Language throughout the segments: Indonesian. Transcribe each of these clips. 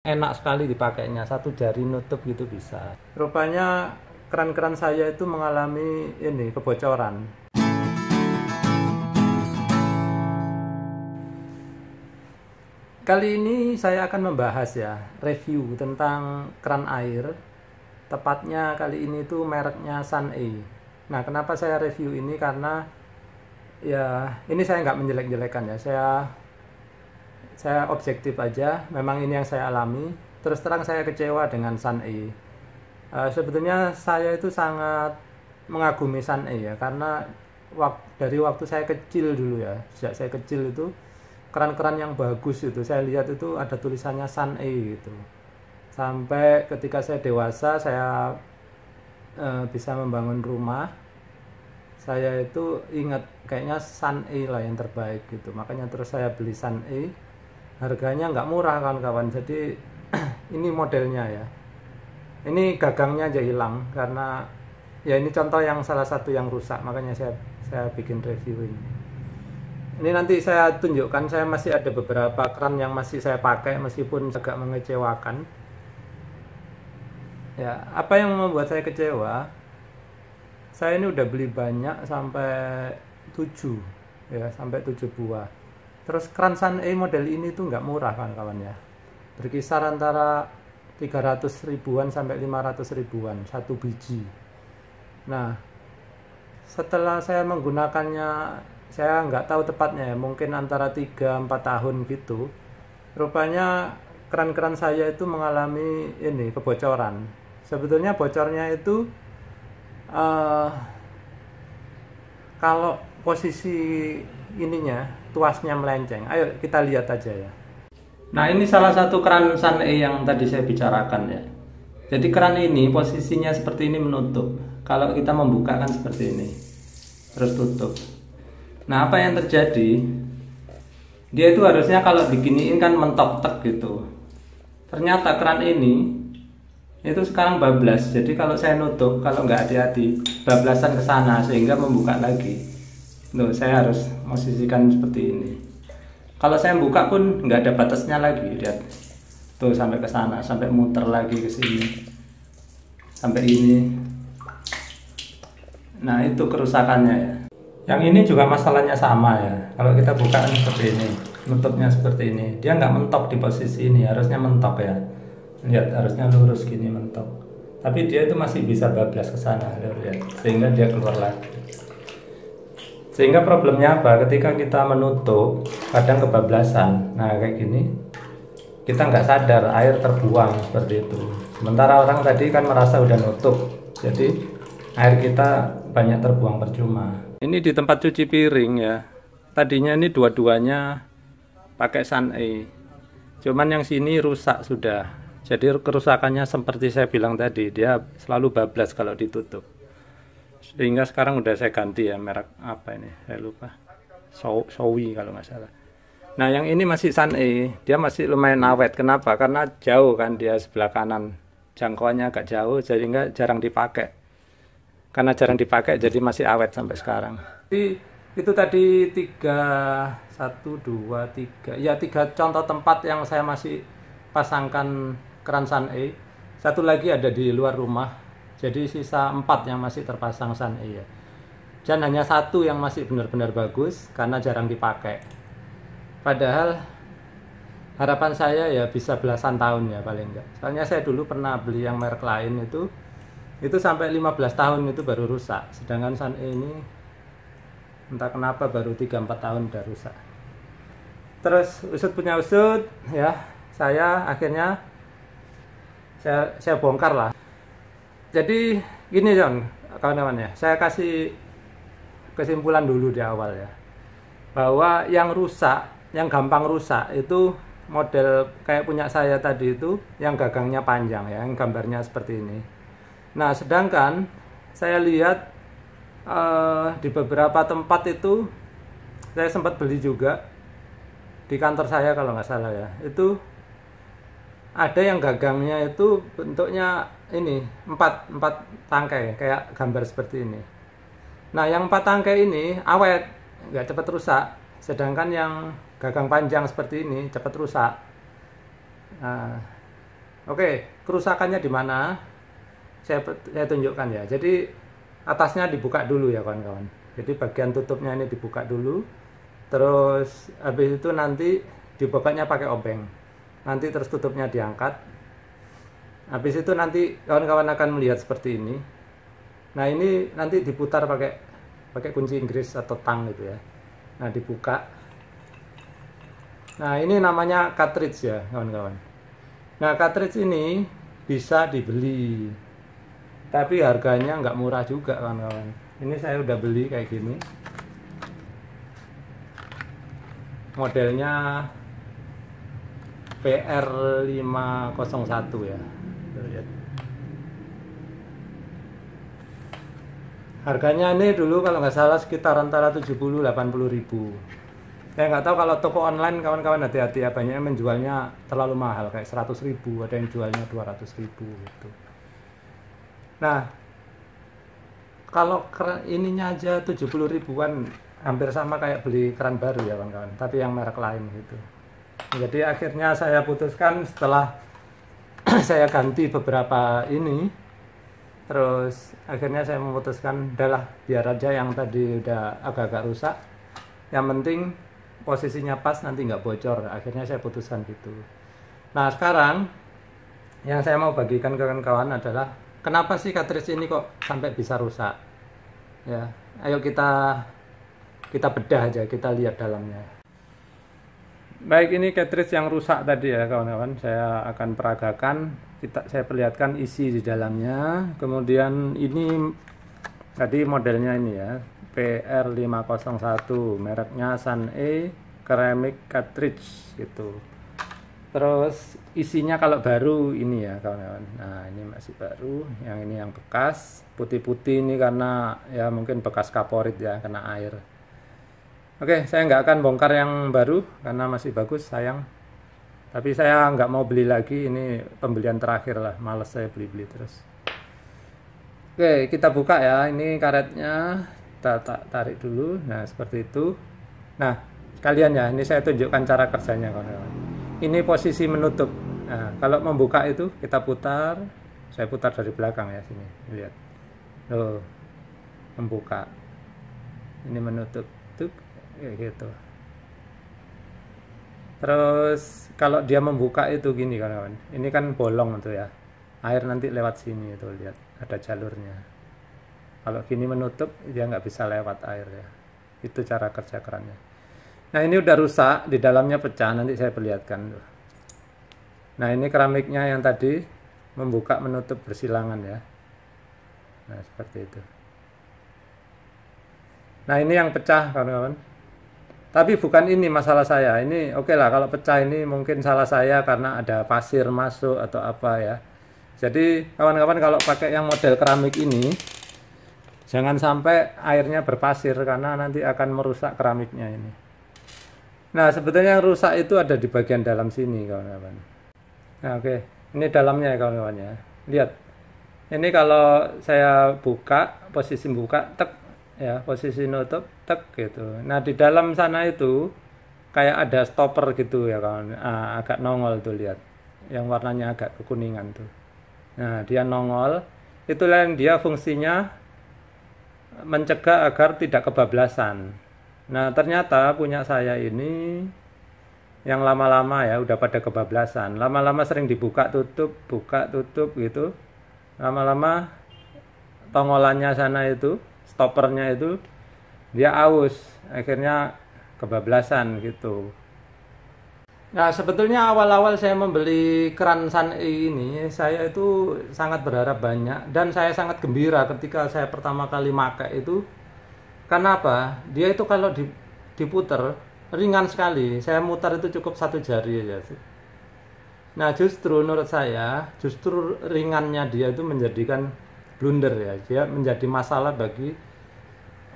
Enak sekali dipakainya, satu jari nutup gitu bisa. Rupanya keran-keran saya itu mengalami ini kebocoran. Kali ini saya akan membahas ya, review tentang keran air. Tepatnya kali ini tuh mereknya Sun-A. Nah, kenapa saya review ini? Karena ya ini saya nggak menjelek-jelekan ya, saya objektif aja. Memang ini yang saya alami. Terus terang saya kecewa dengan Sun-A. Sebetulnya saya itu sangat mengagumi Sun-A ya, karena dari waktu saya kecil dulu ya, sejak saya kecil itu keran-keran yang bagus itu saya lihat itu ada tulisannya Sun-A gitu. Sampai ketika saya dewasa, saya bisa membangun rumah, saya itu ingat kayaknya Sun-A lah yang terbaik gitu. Makanya terus saya beli Sun-A. Harganya nggak murah kawan-kawan. Jadi ini modelnya ya. Ini gagangnya aja hilang karena ya ini contoh yang salah satu yang rusak. Makanya saya bikin review ini. Ini nanti saya tunjukkan, saya masih ada beberapa keran yang masih saya pakai meskipun agak mengecewakan. Ya, apa yang membuat saya kecewa? Saya ini udah beli banyak sampai 7 ya, sampai 7 buah. Terus keran Sun-A model ini tuh nggak murah kawan-kawan ya. Berkisar antara 300 ribuan sampai 500 ribuan satu biji. Nah, setelah saya menggunakannya, saya nggak tahu tepatnya ya, mungkin antara 3-4 tahun gitu. Rupanya keran-keran saya itu mengalami ini kebocoran. Sebetulnya bocornya itu kalau posisi ininya, tuasnya melenceng. Ayo kita lihat aja ya. Nah, ini salah satu keran Sun-A yang tadi saya bicarakan ya. Jadi keran ini posisinya seperti ini menutup. Kalau kita membuka kan seperti ini, terus tutup. Nah, apa yang terjadi? Dia itu harusnya kalau diginiin kan mentok tek gitu. Ternyata keran ini itu sekarang bablas. Jadi kalau saya nutup, kalau nggak hati-hati, bablasan ke sana sehingga membuka lagi. Tuh, saya harus posisikan seperti ini. Kalau saya buka pun nggak ada batasnya lagi, lihat. Tuh sampai ke sana, sampai muter lagi ke sini. Sampai ini. Nah, itu kerusakannya ya. Yang ini juga masalahnya sama ya. Kalau kita buka kan seperti ini, nutupnya seperti ini. Dia nggak mentok di posisi ini, harusnya mentok ya. Lihat, harusnya lurus gini mentok. Tapi dia itu masih bisa bablas ke sana, lihat. Sehingga dia keluar lagi. Sehingga problemnya apa? Ketika kita menutup, kadang kebablasan. Nah, kayak gini, kita nggak sadar air terbuang seperti itu. Sementara orang tadi kan merasa udah nutup, jadi air kita banyak terbuang percuma. Ini di tempat cuci piring ya. Tadinya ini dua-duanya pakai Sun-A. Cuman yang sini rusak sudah. Jadi kerusakannya seperti saya bilang tadi, dia selalu bablas kalau ditutup. Sehingga sekarang udah saya ganti ya, merek apa ini? Saya lupa. Showy kalau nggak salah. Nah, yang ini masih Sun-A, dia masih lumayan awet. Kenapa? Karena jauh kan dia sebelah kanan. Jangkauannya agak jauh sehingga jarang dipakai. Karena jarang dipakai jadi masih awet sampai sekarang. Jadi itu tadi 3 contoh tempat yang saya masih pasangkan keran Sun-A. Satu lagi ada di luar rumah. Jadi sisa 4 yang masih terpasang Sun-A ya. Dan hanya satu yang masih benar-benar bagus karena jarang dipakai. Padahal harapan saya ya bisa belasan tahun ya paling enggak. Soalnya saya dulu pernah beli yang merek lain itu sampai 15 tahun itu baru rusak. Sedangkan Sun-A ini entah kenapa baru 3-4 tahun udah rusak. Terus usut punya usut ya, saya akhirnya saya bongkar lah. Jadi gini John, kawan-kawan ya, saya kasih kesimpulan dulu di awal ya, bahwa yang rusak, yang gampang rusak itu model kayak punya saya tadi itu, yang gagangnya panjang ya, yang gambarnya seperti ini. Nah, sedangkan saya lihat di beberapa tempat itu, saya sempat beli juga di kantor saya kalau nggak salah ya, itu ada yang gagangnya itu bentuknya ini 4 tangkai kayak gambar seperti ini. Nah, yang 4 tangkai ini awet, nggak cepat rusak. Sedangkan yang gagang panjang seperti ini cepat rusak. Nah, Oke, kerusakannya di mana? Saya tunjukkan ya. Jadi atasnya dibuka dulu ya kawan-kawan. Jadi bagian tutupnya ini dibuka dulu. Terus habis itu nanti dibukanya pakai obeng. Nanti terus tutupnya diangkat. Habis itu nanti kawan-kawan akan melihat seperti ini. Nah, ini nanti diputar pakai kunci Inggris atau tang gitu ya. Nah, dibuka. Nah, ini namanya cartridge ya kawan-kawan. Nah, cartridge ini bisa dibeli, tapi harganya nggak murah juga kawan-kawan. Ini saya udah beli kayak gini. Modelnya PR501 ya. Lihat. Harganya ini dulu kalau nggak salah sekitar antara 70-80 ribu. Saya nggak tahu kalau toko online kawan-kawan hati-hati ya, banyak yang menjualnya terlalu mahal kayak 100 ribu, ada yang jualnya 200 ribu gitu. Nah, kalau ininya aja 70 ribuan, hampir sama kayak beli keran baru ya kawan-kawan, tapi yang merek lain gitu. Jadi akhirnya saya putuskan setelah saya ganti beberapa ini, terus akhirnya saya memutuskan udahlah biar aja yang tadi udah agak-agak rusak, yang penting posisinya pas, nanti nggak bocor. Akhirnya saya putuskan gitu. Nah, sekarang yang saya mau bagikan ke kawan-kawan adalah kenapa sih cartridge ini kok sampai bisa rusak ya. Ayo kita bedah aja, kita lihat dalamnya. Baik, ini cartridge yang rusak tadi ya kawan-kawan. Saya akan peragakan, saya perlihatkan isi di dalamnya. Kemudian ini tadi modelnya ini ya, PR501, mereknya Sun-E ceramic cartridge gitu. Terus isinya kalau baru ini ya kawan-kawan. Nah, ini masih baru, yang ini yang bekas putih-putih ini karena ya mungkin bekas kaporit ya, kena air. Oke, saya nggak akan bongkar yang baru karena masih bagus, sayang. Tapi saya nggak mau beli lagi, ini pembelian terakhir lah, males saya beli-beli terus. Oke, kita buka ya, ini karetnya, kita tarik dulu, nah seperti itu. Nah, sekalian ya, ini saya tunjukkan cara kerjanya kawan-kawan. Ini posisi menutup. Nah, kalau membuka itu kita putar, saya putar dari belakang ya, sini, lihat. Loh, membuka. Ini menutup, tuh. Kayak gitu. Terus kalau dia membuka itu gini kawan-kawan, ini kan bolong tuh ya, air nanti lewat sini itu, lihat ada jalurnya. Kalau gini menutup dia nggak bisa lewat air ya. Itu cara kerja kerannya. Nah, ini udah rusak, di dalamnya pecah, nanti saya perlihatkan. Nah, ini keramiknya yang tadi membuka menutup bersilangan ya. Nah, seperti itu. Nah, ini yang pecah kawan-kawan. Tapi bukan ini masalah saya. Ini oke lah, kalau pecah ini mungkin salah saya karena ada pasir masuk atau apa ya. Jadi kawan-kawan kalau pakai yang model keramik ini, jangan sampai airnya berpasir karena nanti akan merusak keramiknya ini. Nah, sebetulnya yang rusak itu ada di bagian dalam sini kawan-kawan. Nah, oke, ini dalamnya ya kawan-kawan ya. Lihat, ini kalau saya buka, posisi buka, tek ya, posisi nutup, tek gitu. Nah, di dalam sana itu kayak ada stopper gitu ya kawan. Agak nongol tuh, lihat, yang warnanya agak kekuningan tuh. Nah, dia nongol, itulah yang dia fungsinya mencegah agar tidak kebablasan. Nah, ternyata punya saya ini yang lama-lama ya udah pada kebablasan. Lama-lama sering dibuka tutup gitu. Lama-lama tongolannya sana itu, stoppernya itu dia aus, akhirnya kebablasan gitu. Nah, sebetulnya awal-awal saya membeli keran Sun-E ini, saya itu sangat berharap banyak dan saya sangat gembira ketika saya pertama kali pakai itu. Karena apa? Dia itu kalau diputer ringan sekali. Saya mutar itu cukup 1 jari aja sih. Nah, justru menurut saya, justru ringannya dia itu menjadikan blunder ya. Dia menjadi masalah bagi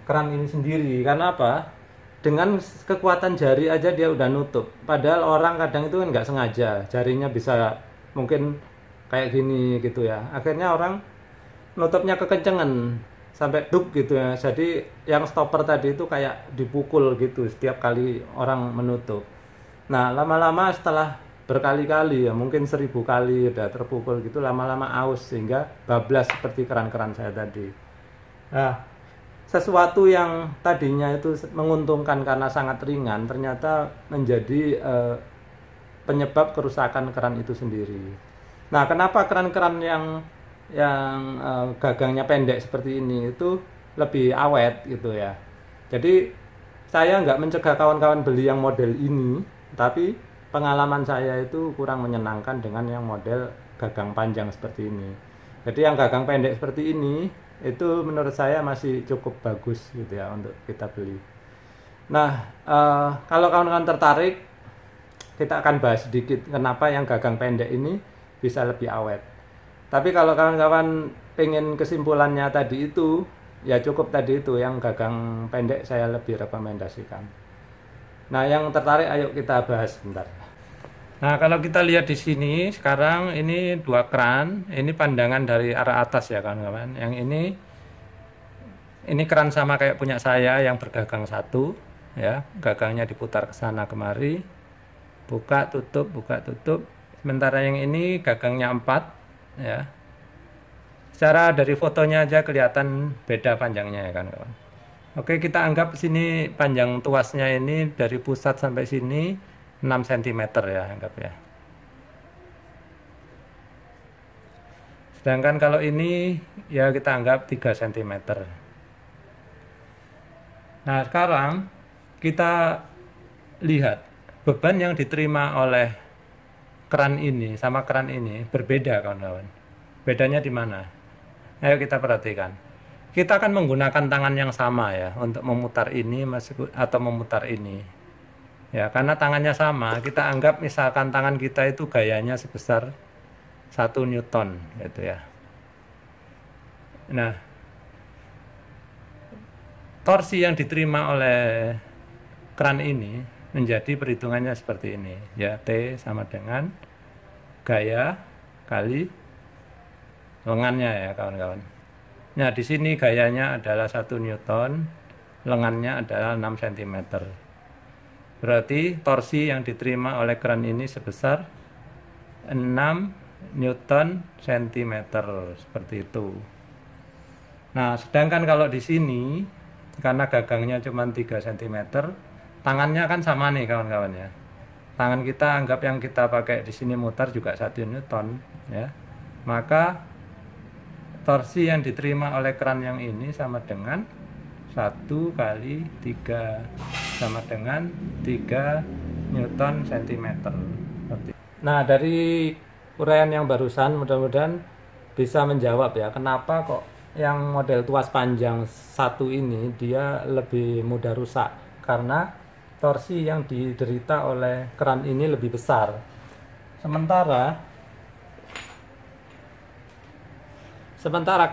keran ini sendiri. Karena apa? Dengan kekuatan jari aja dia udah nutup. Padahal orang kadang itu kan nggak sengaja, jarinya bisa mungkin kayak gini gitu ya. Akhirnya orang nutupnya kekencengan sampai duk gitu ya. Jadi yang stopper tadi itu kayak dipukul gitu setiap kali orang menutup. Nah, lama-lama setelah berkali-kali ya, mungkin 1000 kali udah terpukul gitu, lama-lama aus sehingga bablas seperti keran-keran saya tadi. Nah, sesuatu yang tadinya itu menguntungkan karena sangat ringan ternyata menjadi penyebab kerusakan keran itu sendiri. Nah, kenapa keran-keran yang gagangnya pendek seperti ini itu lebih awet gitu ya. Jadi saya nggak mencegah kawan-kawan beli yang model ini, tapi pengalaman saya itu kurang menyenangkan dengan yang model gagang panjang seperti ini. Jadi yang gagang pendek seperti ini itu menurut saya masih cukup bagus gitu ya untuk kita beli. Nah, kalau kawan-kawan tertarik, kita akan bahas sedikit kenapa yang gagang pendek ini bisa lebih awet. Tapi kalau kawan-kawan pengen kesimpulannya tadi itu, ya cukup tadi itu, yang gagang pendek saya lebih rekomendasikan. Nah, yang tertarik ayo kita bahas sebentar. Nah, kalau kita lihat di sini sekarang ini 2 keran, ini pandangan dari arah atas ya kawan-kawan. Yang ini keran sama kayak punya saya yang bergagang 1 ya, gagangnya diputar ke sana kemari, buka tutup. Sementara yang ini gagangnya 4 ya. Secara dari fotonya aja kelihatan beda panjangnya ya kan kawan. Oke, kita anggap sini panjang tuasnya ini dari pusat sampai sini 6 cm ya, anggap ya. Sedangkan kalau ini ya kita anggap 3 cm. Nah, sekarang kita lihat beban yang diterima oleh keran ini sama keran ini berbeda kawan-kawan. Bedanya di mana? Ayo kita perhatikan. Kita akan menggunakan tangan yang sama ya untuk memutar ini atau memutar ini. Ya, karena tangannya sama, kita anggap misalkan tangan kita itu gayanya sebesar 1 Newton gitu ya. Nah, torsi yang diterima oleh keran ini menjadi perhitungannya seperti ini ya, T sama dengan gaya kali lengannya ya kawan-kawan. Nah, di sini gayanya adalah 1 Newton, lengannya adalah 6 cm. Berarti torsi yang diterima oleh keran ini sebesar 6 Newton cm seperti itu. Nah, sedangkan kalau di sini karena gagangnya cuma 3 cm, tangannya kan sama nih kawan-kawan ya. Tangan kita anggap yang kita pakai di sini mutar juga 1 Newton ya. Maka torsi yang diterima oleh keran yang ini sama dengan 1 kali 3 sama dengan 3 Newton cm. Nah, dari uraian yang barusan mudah-mudahan bisa menjawab ya kenapa kok yang model tuas panjang 1 ini dia lebih mudah rusak, karena torsi yang diderita oleh keran ini lebih besar. Sementara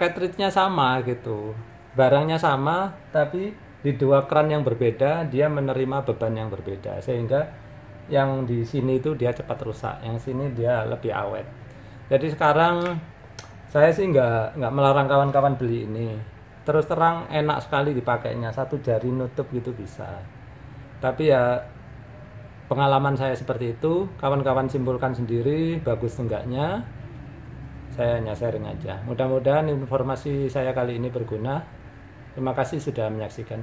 cartridge-nya sama gitu. Barangnya sama, tapi di 2 keran yang berbeda dia menerima beban yang berbeda, sehingga yang di sini itu dia cepat rusak, yang sini dia lebih awet. Jadi sekarang saya sih nggak melarang kawan-kawan beli ini. Terus terang enak sekali dipakainya, 1 jari nutup gitu bisa. Tapi ya pengalaman saya seperti itu, kawan-kawan simpulkan sendiri bagus enggaknya. Saya hanya sharing aja. Mudah-mudahan informasi saya kali ini berguna. Terima kasih sudah menyaksikan.